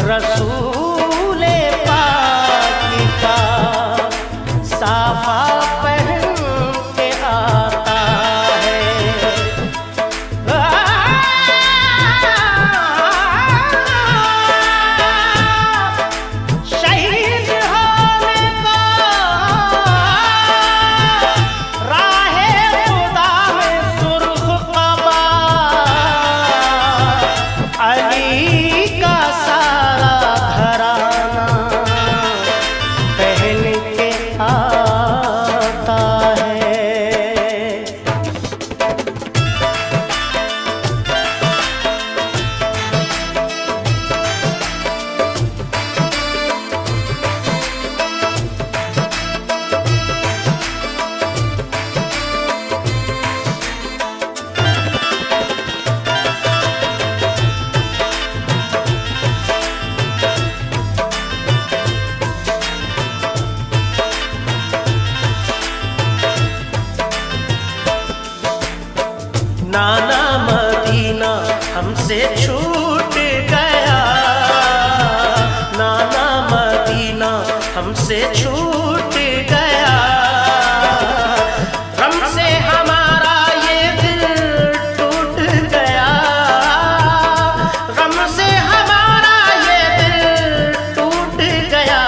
रसूले पाक का साफा पहन के आता है। शहीद होने को राहे खुदा में सुर्ख क़बा अली का सारा घराना पहन के आता है। नाना मदीना हमसे छूट गया, नाना मदीना हमसे छूट गया। गम से हमारा ये दिल टूट गया, गम से हमारा ये दिल टूट गया।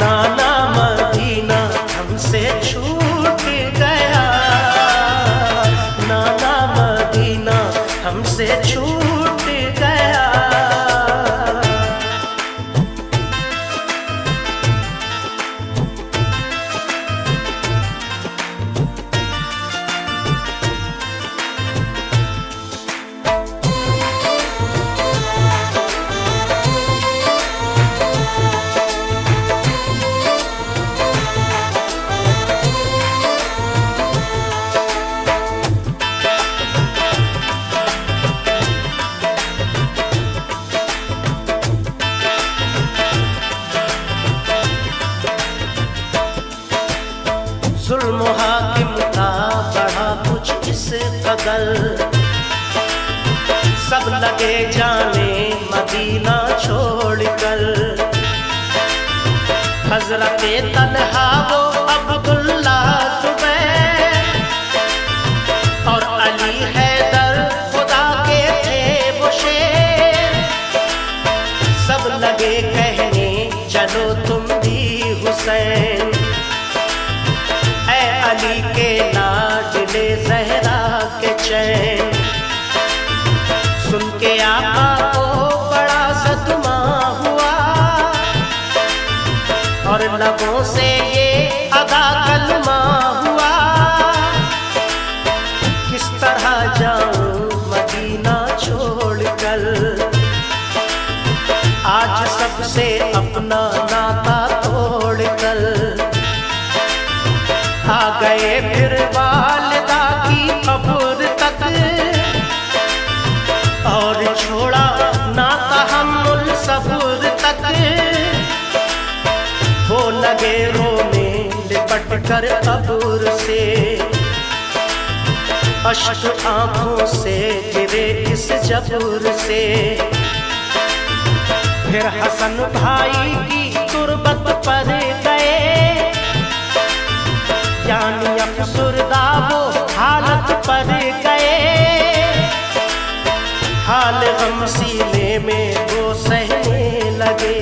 नाना मदीना हमसे छूट गया, नाना मदीना हमसे छूट गया। जुल्म हाकिम का बढ़ा कुछ इस कदर, सब लगे जाने मदीना छोड़कर। हजरत तलहा वो अब्दुल्ला जुबैर और अली हैदर खुदा के थे वो शेर। सब लगे कहने चलो तुम भी हुसैन, अली के लाडले ज़हरा के चैन। सुन के आका को बड़ा सदमा हुआ और लबों से ये अदा कलमा हुआ। किस तरह जाऊं मदीना छोड़कर, आज सबसे अपना नाता तोड़कर। आ गए फिर वालिदा की कब्र तक और छोड़ा ना तहम्मुल सब्र तक। वो लगे रोने लिपट कर कब्र से, अश्क आंखों से गिरे इस जब्र से। फिर हसन भाई की तुरबत पर गए, यानी अफसुरदा वो हालत पर गए। हाल गम सीने में वो सहने लगे,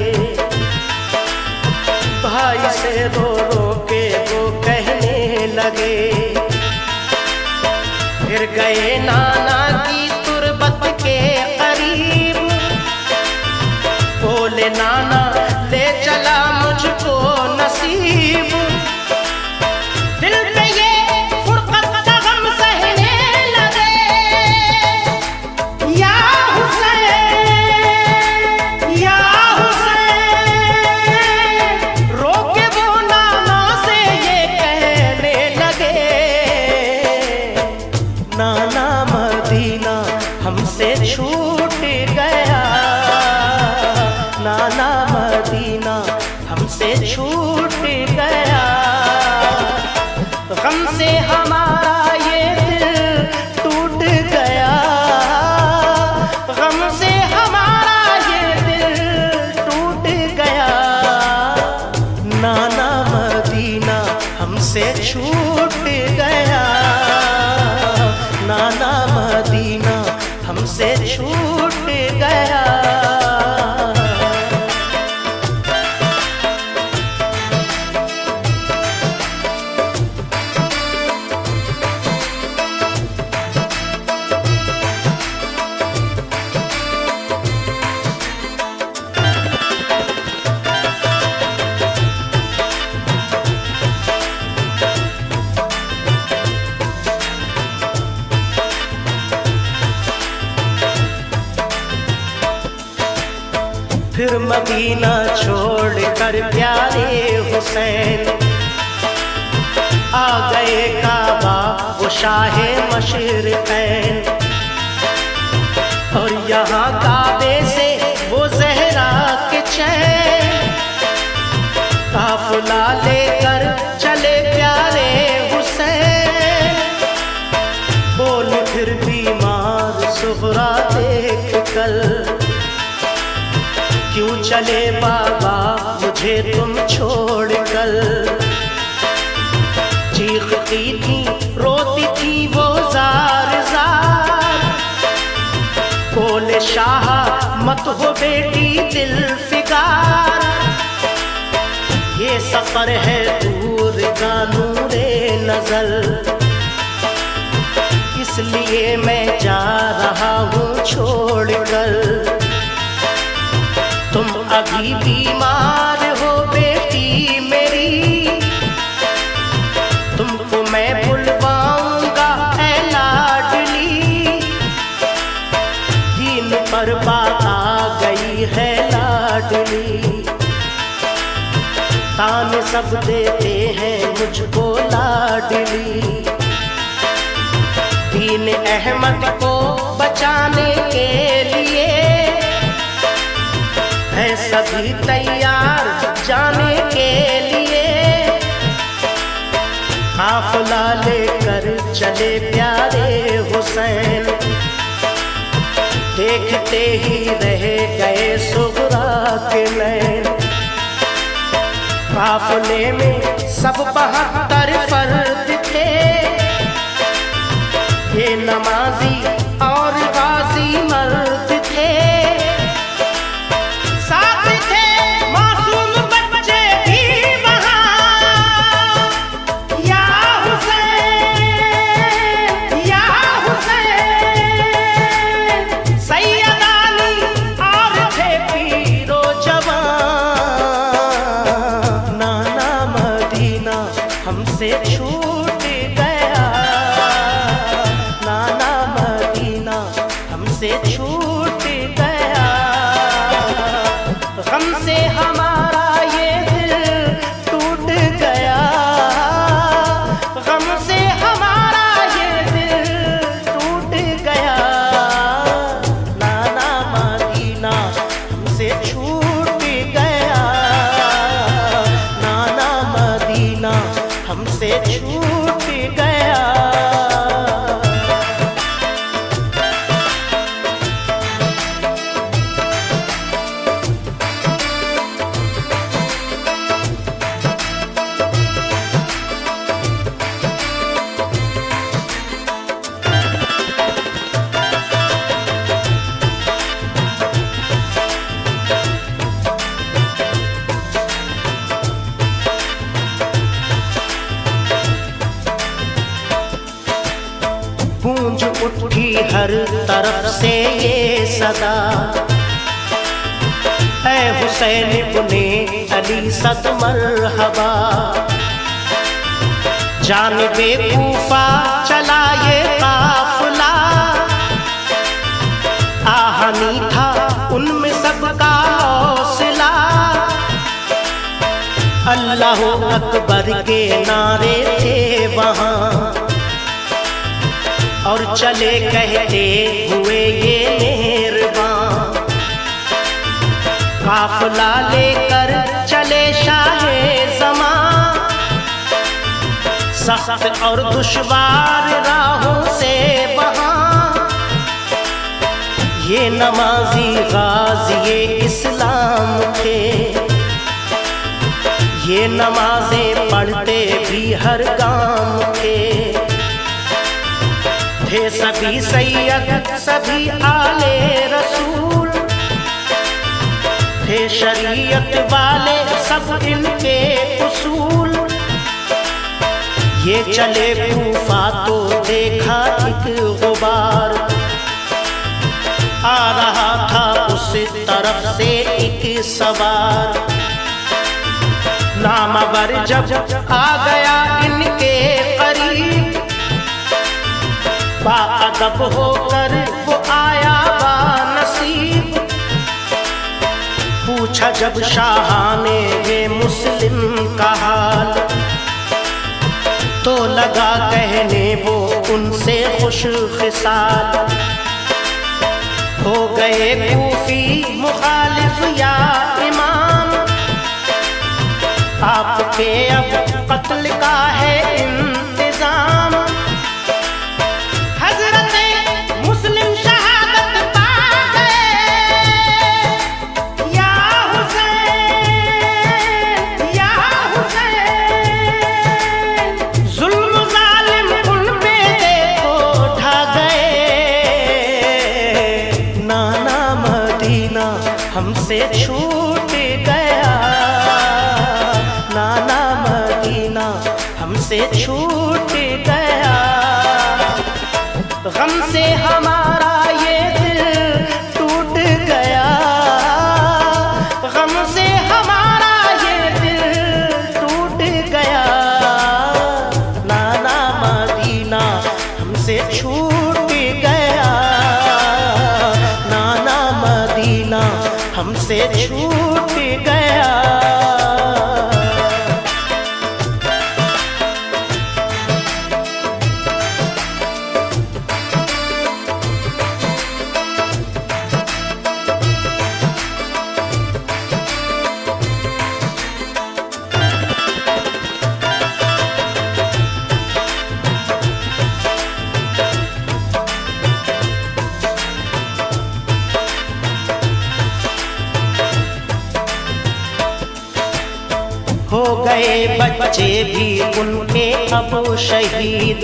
भाई से रो रो के वो कहने लगे। फिर गए नाना की तुरबत के करीब, बोले नाना ले चला मुझको नसीब। दिल पे ये फुरकत का गम सहने लगे, या हुसैन या हुसैन। रोके वो नाना से ये कहने लगे, नाना मदीना हमसे छूट गया, नाना मदीना हमसे छूट गया। गम से हमारा ये दिल टूट गया, गम से हमारा ये फिर मदीना छोड़ कर प्यारे हुसैन आ गए काबा वो शाहे मशरिक़ैन। और यहाँ काबे से वो ज़हरा के चैन काफिला लेकर चले प्यारे हुसैन। बोल फिर बीमार सुगरा देख कर, क्यों चले बाबा मुझे तुम छोड़ कर। चीखती थी रोती थी वो जार जार, बोले शाह मत हो बेटी दिल फिगार। ये सफर है दूर का नूरे नजर, इसलिए मैं जा रहा हूँ छोड़ कर। तुम अभी बीमार हो बेटी मेरी, तुमको मैं बुलवाऊंगा ऐ लाडली। दीन पर बात आ गई है लाडली, ताने सब देते हैं मुझको लाडली। दीन अहमद को बचाने के लिए है सभी तैयार जाने के लिए। काफिला लेकर चले प्यारे हुसैन, देखते ही रह गए सुगरा के नैन। काफिले में सब 72 फर्द थे, ये नमाजी और गाजी मर्द थे। साथ थे मासूम बच्चे भी वहाँ, या हुसैन या हुसैन। सैयदानी और थे पीरो जवान। नाना मदीना हमसे छूट गया, नाना मदीना हमसे छूट गया। गम से हमारा ये दिल टूट गया, गम से हमारा ये दिल टूट गया। नाना मदीना हमसे छूट गया, नाना मदीना हमसे छूट गया। गूंज उठी हर तरफ से ये सदा, ऐ हुसैन इब्ने अली सद मरहबा। जानिबे कूफा चला ये काफिला, आहनी था उनमें सबका हौसला। अल्लाह अकबर के नारे थे वहाँ, और चले कहते हुए ये मेहरबान। काफिला लेकर चले शाहे ज़मां, सख्त और दुश्वार राहों से वहाँ। ये नमाजी गाज़ी इस्लाम थे, ये नमाजें पढ़ते भी हर गांव के। थे सभी सैयद सभी आले रसूल, थे शरीयत वाले सब इनके उसूल। ये चले कूफा तो देखा एक गुबार, आ रहा था उस तरफ से एक सवार। नामवर जब आ गया इनके करीब, बाअदब होकर वो आया बानसीब। पूछा जब शाह ने ये मुस्लिम का हाल, तो लगा कहने वो उनसे खुश खिसाल। हो गए कूफी मुखालिफ या इमाम, आपके अब कत्ल का है इंतजाम। हजरते मुस्लिम शहादत पा गए, या हुसैन या हुसैन। जुल्म जालिम उन पे देखो ढा गए। नाना मदीना हमसे छूट गया, नाना मदीना हमसे छूट गया। गम से हमारा ये दिल टूट गया, गम से हमारा ये दिल टूट गया। नाना मदीना हमसे छूट गया, नाना मदीना हमसे छूट गया। हो गए बच्चे भी उनके अब शहीद,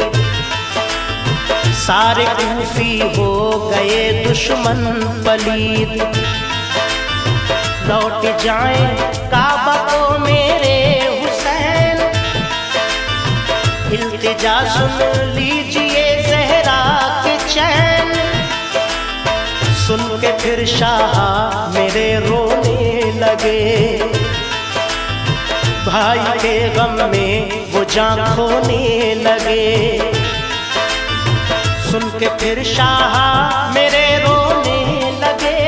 सारे कूफी हो गए दुश्मन पलीद। लौट जाएं काबा को मेरे हुसैन, इल्तिजा सुन लीजिए ज़हरा के चैन। सुन के फिर शाह मेरे रोने लगे, भाई के गम में वो जान खोने लगे। सुन के फिर शाह मेरे रोने लगे,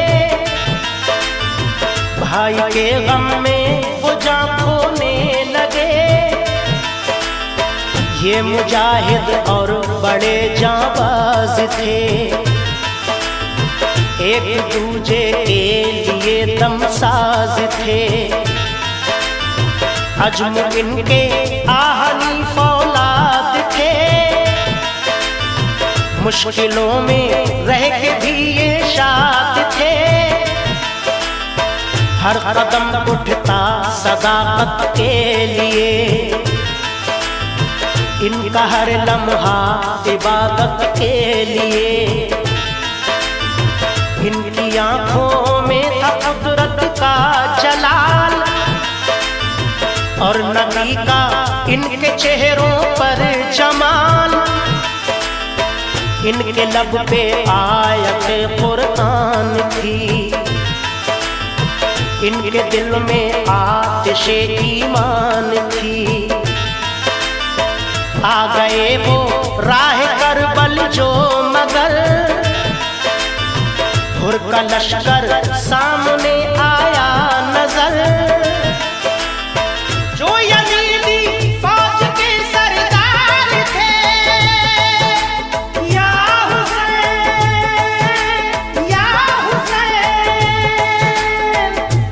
भाई के गम में वो जान खोने लगे। ये मुजाहिद और बड़े जाबाज थे, एक दूजे के लिए दमसाज थे। अजम इनके आहनी फौलाद थे, मुश्किलों में रह के भी ये शाद थे। हर कदम उठता सदाकत के लिए, इनका हर लम्हा इबादत के लिए। इनकी आंखों में था कुदरत का जलाल, और नबी का इनके चेहरों पर जमाल। इनके लब पे आयत कुरान थी, इनके दिल में आतिशे ईमान थी। आ गए वो राह करबल जो मगर, हुर का लश्कर सामने आया नजर। जो यजीदी फौज के सरदार थे, या हुसैन या हुसैन।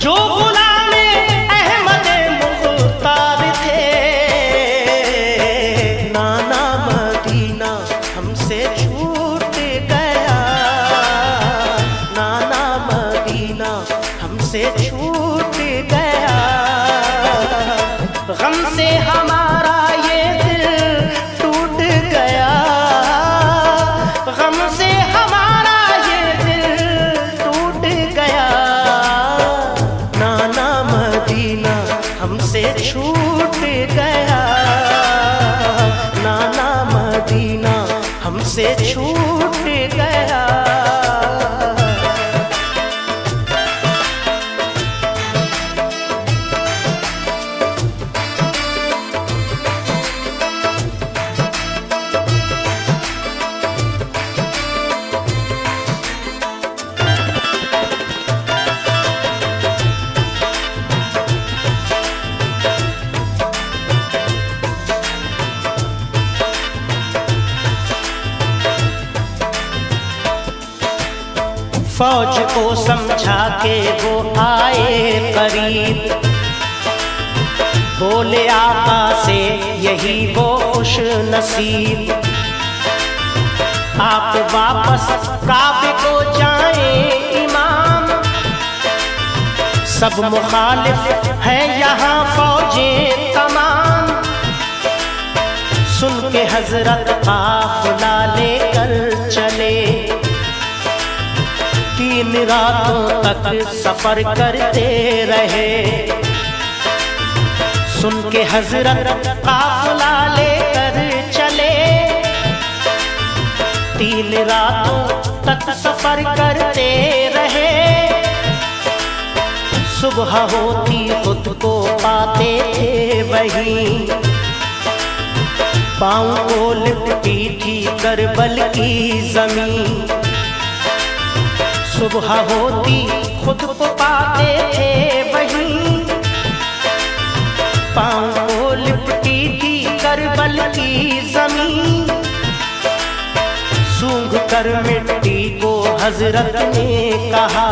जो गुलामे अहमद मुख्तार थे, नाना मदीना हमसे छूट गया, नाना मदीना हमसे छूट गया। गम से हमारा ये दिल टूट गया, गम से हमारा ये दिल टूट गया। नाना मदीना हमसे छूट गया, नाना मदीना हमसे छूट गया। फौज को समझा के वो आए करीब, बोले आका से यही वो खुश नसीब, आप वापस काबे को जाएं इमाम, सब मुखालिफ है यहाँ फौजें तमाम। सुन के हजरत काफिला लेकर चले, 3 रातों तक सफर करते रहे। सुन के हजरत काफिला लेकर चले, 3 रातों तक सफर करते रहे। सुबह होती खुद को पाते थे वहीं, पाँव को लिपटी थी करबल की जमीन। सुबह होती खुद को पाते थे वहीं, पाँव को लिपटी थी करबल की जमीन। सूंघ कर मिट्टी को हजरत ने कहा,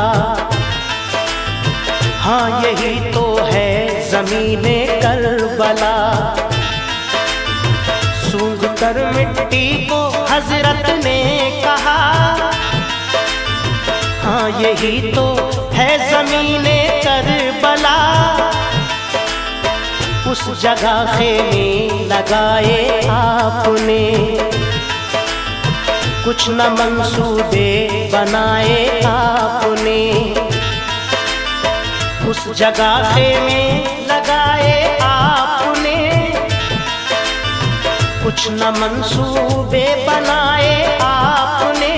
हाँ यही तो है ज़मीने करबला। सूंघ कर मिट्टी को हजरत ने कहा, हाँ यही तो है ज़मीने करबला। उस जगह खेमे लगाए आपने, कुछ न मंसूबे बनाए आपने। उस जगह खेमे लगाए आपने, कुछ न मंसूबे बनाए आपने।